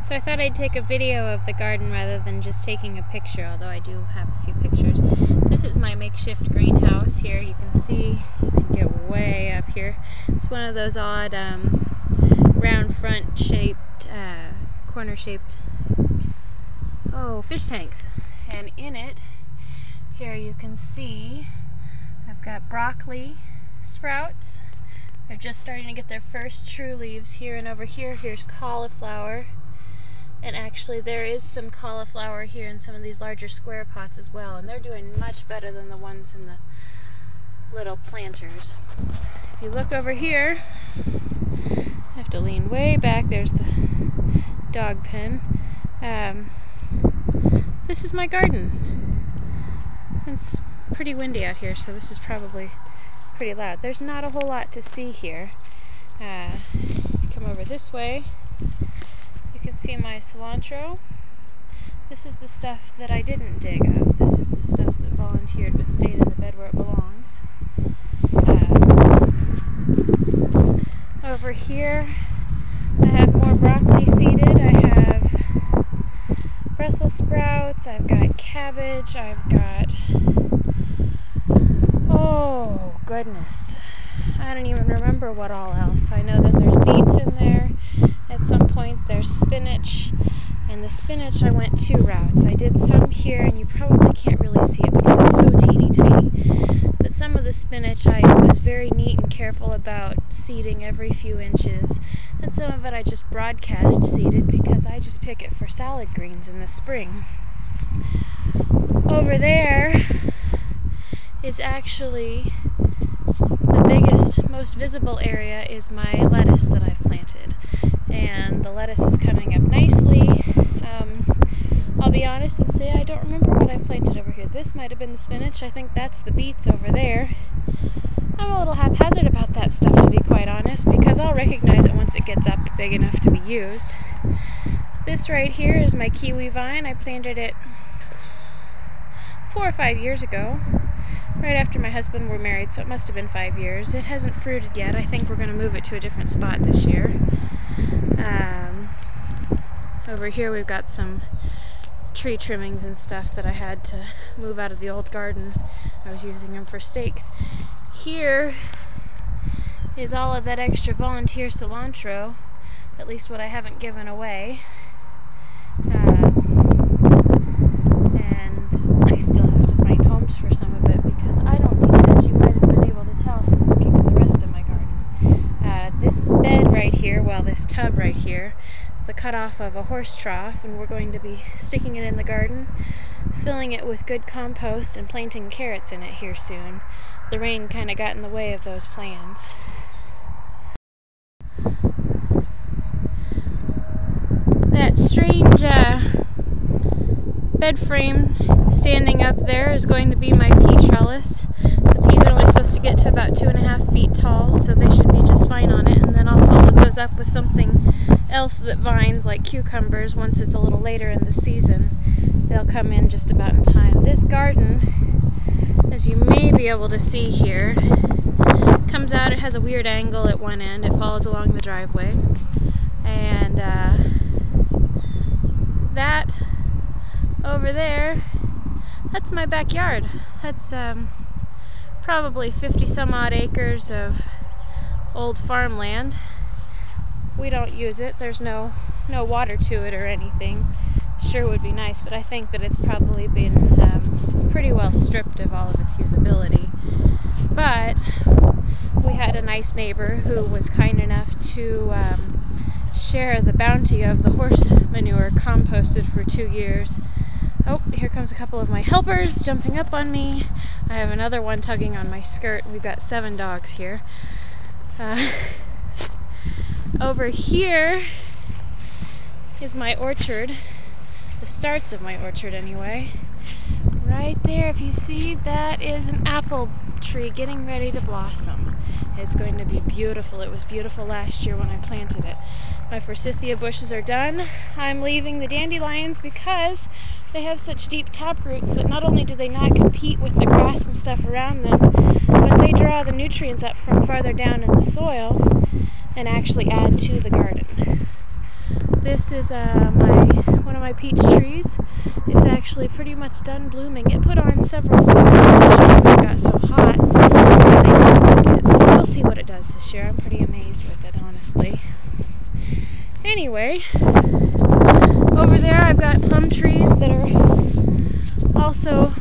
So I thought I'd take a video of the garden rather than just taking a picture, although I do have a few pictures. This is my makeshift greenhouse here. You can see, you can get way up here. It's one of those odd round front shaped, corner shaped, fish tanks. And in it, here you can see, I've got broccoli sprouts. They're just starting to get their first true leaves here, and over here, here's cauliflower. And actually there is some cauliflower here in some of these larger square pots as well, and they're doing much better than the ones in the little planters. If you look over here, I have to lean way back, there's the dog pen. This is my garden. It's pretty windy out here, so this is probably pretty loud. There's not a whole lot to see here. Come over this way. You can see my cilantro. This is the stuff that I didn't dig up. This is the stuff that volunteered but stayed in the bed where it belongs. Over here, I have more broccoli seeded. I have Brussels sprouts. I've got cabbage. I've got, oh goodness, I don't even remember what all else. I know that there's beets in there. At some point there's spinach, and the spinach I went 2 routes. I did some here, and you probably can't really see it because it's so teeny tiny. But some of the spinach I was very neat and careful about seeding every few inches, and some of it I just broadcast seeded because I just pick it for salad greens in the spring. Over there is actually the biggest, most visible area is my lettuce that I've planted. And the lettuce is coming up nicely. I'll be honest and say I don't remember what I planted over here. This might have been the spinach. I think that's the beets over there. I'm a little haphazard about that stuff, to be quite honest, because I'll recognize it once it gets up big enough to be used. This right here is my kiwi vine. I planted it 4 or 5 years ago, right after my husband were married, so it must have been 5 years. It hasn't fruited yet. I think we're going to move it to a different spot this year. Over here we've got some tree trimmings and stuff that I had to move out of the old garden. I was using them for stakes. Here is all of that extra volunteer cilantro, at least what I haven't given away. And I still have to find homes for some of it because I don't need it, as you might have been able to tell from looking at the rest of my garden. This bed right here, this tub right here, is the cutoff of a horse trough, and we're going to be sticking it in the garden, filling it with good compost, and planting carrots in it here soon. The rain kind of got in the way of those plans. That strange bed frame standing up there is going to be my pea trellis. The peas are only supposed to get to about 2.5 feet tall, so they should be just fine on it, and then I'll follow those up with something else that vines, like cucumbers. Once it's a little later in the season, they'll come in just about in time. This garden, as you may be able to see here, comes out, it has a weird angle at one end, it follows along the driveway, and that over there, that's my backyard. That's probably 50 some odd acres of old farmland. We don't use it. There's no water to it or anything. Sure would be nice, but I think that it's probably been pretty well stripped of all of its usability. But we had a nice neighbor who was kind enough to share the bounty of the horse manure composted for 2 years. Oh, here comes a couple of my helpers jumping up on me. I have another one tugging on my skirt. We've got 7 dogs here. Over here is my orchard. The starts of my orchard, anyway. Right there, if you see, that is an apple tree getting ready to blossom. It's going to be beautiful. It was beautiful last year when I planted it. My forsythia bushes are done. I'm leaving the dandelions because they have such deep tap roots that not only do they not compete with the grass and stuff around them, but they draw the nutrients up from farther down in the soil and actually add to the garden. This is one of my peach trees. It's actually pretty much done blooming. It put on several flowers just before it got so hot. And they didn't like it. So we'll see what it does this year. I'm pretty amazed with it, honestly. Anyway, over there I've got plum trees that are also